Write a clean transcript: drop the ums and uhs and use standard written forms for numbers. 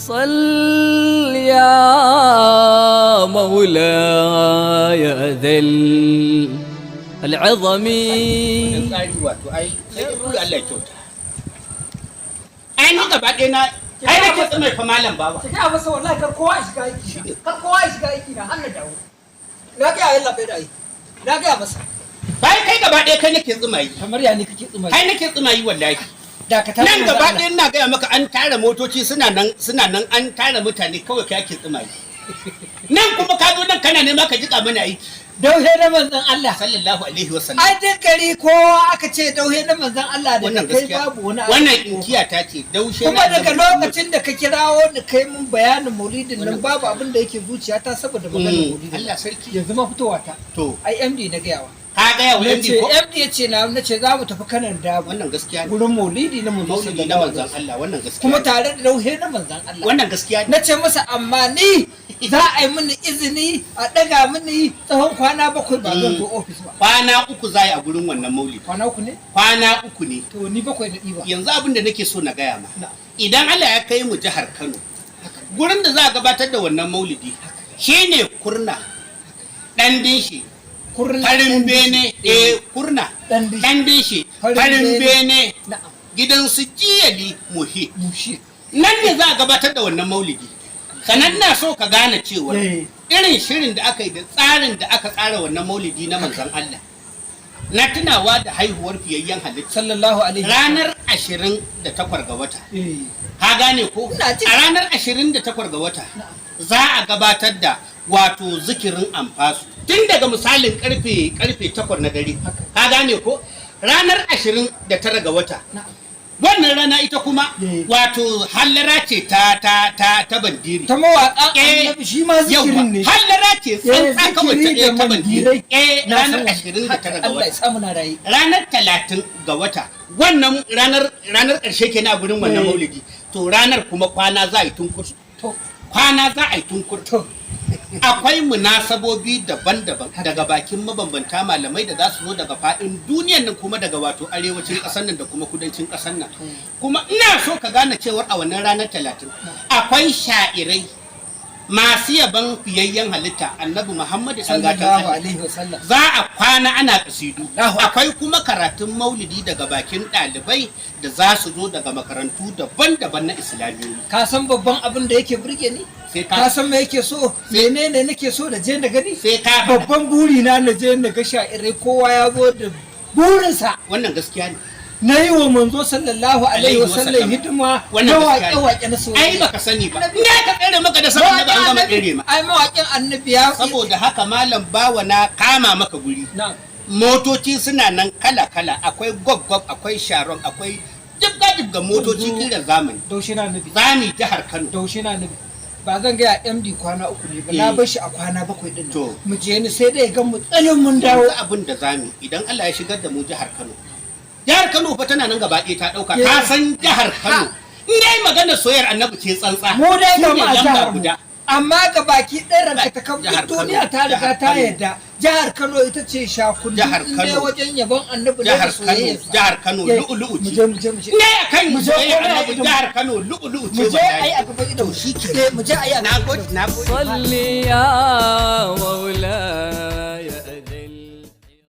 صل يا مولاي ذا العظم. wato ai sai Allah ya kyauta. Ai ni gaba ɗaya na ai nake tsamai fa malam baba. Ki ga masa wallahi kar kowa ya shiga aiki. Kar kowa ya shiga aiki na hannu dawo. Na ga yayin labai da ai. Na ga masa. Bai kai gaba ɗaya kai nake tsumayi. Kamar ya ne kake tsumayi? Kai nake tsumayi wallahi. Da ka tare nan gaba ɗaya ina gaya maka an tara motoci suna nan an tara mutane kawai kai ake tsumayi. Nan kuma ka zo nan kana nema ka jika mana aiki. Dauhe na manzon Allah sallallahu alaihi wasallam. ai duk gari kowa aka ce dauhe na manzon Allah da kai babu wani wannan inkiya ta ce daushe kuma daga lokacin da ka kirawo da kai mun bayanin maulidin nan babu abin da yake zuciyata saboda maganar maulidin Allah sarki yanzu ma fitowa ta to ai MD na gayawa ka ga yawa MD ko MD yace nace za mu tafi kanan da wannan gaskiya gurin maulidi na manzon Allah wannan gaskiya kuma tare da dauhe na manzon Allah wannan gaskiya nace masa amma ni za a yi mini izini a daga mini tsawon kwana 7 ba zan zo ofis ba kwana 3 za a gurin wannan maulidi kwana 3 ne kwana 3 ne to ni 7 da diba yanzu abin da nake so na gaya ma idan Allah ya kai mu jihar Kano gurin da za a gabatar da wannan maulidi shine kurna dan dinshi farin bene kurna dan dinshi farin bene gidan su jiyali muhi nan ne za a gabatar da wannan maulidi sannan na so ka gane cewa irin shirin da aka yi da tsarin da aka tsara wannan maulidi na manzon Allah na tunawa da haihuwar fiyayyen halitta sallallahu alaihi ranar 28 ga wata ka gane ko a ranar 28 ga wata za a gabatar da wato zikirin amfasu tun daga misalin karfe 8 na dare ka gane ko ranar 29 ga wata wannan rana ita kuma wato hallara ce ta bandiri ta mawaƙa annabi shi ma zikirin ne hallara ce tsantsa kawai ta bandiri ranar 29 ga Allah ya wata samu na rayi ranar 30 ga wata wannan ranar ƙarshe kenan a gurin wannan maulidi to ranar kuma kwana za a yi tunkur kwana za a yi tunkur akwai munasabobi daban-daban daga bakin mabambanta malamai da za su zo daga faɗin duniyan nan kuma daga wato arewacin ƙasar nan da kuma kudancin ƙasar nan kuma ina so ka gane cewar a wannan ranar 30 akwai sha'irai masu yaban fiyayyen halitta annabi Muhammadu sallallahu alaihi wasallam za a kwana ana kasidu akwai kuma karatun maulidi daga bakin ɗalibai da za su zo daga makarantu daban-daban na islamiyoyi ka san babban abin da yake burge ni ka san me yake so menene nake so da je na gani sai ka babban buri na je na ga sha'irai kowa ya zo da burinsa wannan gaskiya ne na yi wa manzo sallallahu alaihi wasallam hidima na waƙe-waƙe na soyayya ai baka sani ba ina ka tsere maka da sabon annabi an gama tsere ma ai mawaƙin annabi ya saboda haka malam bawa na kama maka guri motoci suna nan kala-kala akwai gwaggwab akwai sharon akwai jibga-jibga motoci kiran zamani daushe na nabi zami jihar Kano daushe na nabi ba zan gaya MD kwana 3 ne ba na bar shi a kwana 7 din mu je ni sai dai ga mu tsalin mun dawo abin da zami idan Allah ya shigar da mu jihar Kano jihar Kano fa tana nan gaba ɗaya ta ɗauka ka san jihar Kano in dai magana soyayyar annabi ce tsantsa mu dai ga ma jihar guda amma ga baki ɗaya ranka ta kan duniya ta riga ta yadda jihar Kano ita ce shakun inda wajen yabon annabi da soyayya jihar Kano lu'ulu'u ce ne akan soyayyar annabi jihar Kano lu'ulu'u ce mu je ai a gaba ido shi ke mu je ai a nagode صل يا مولاي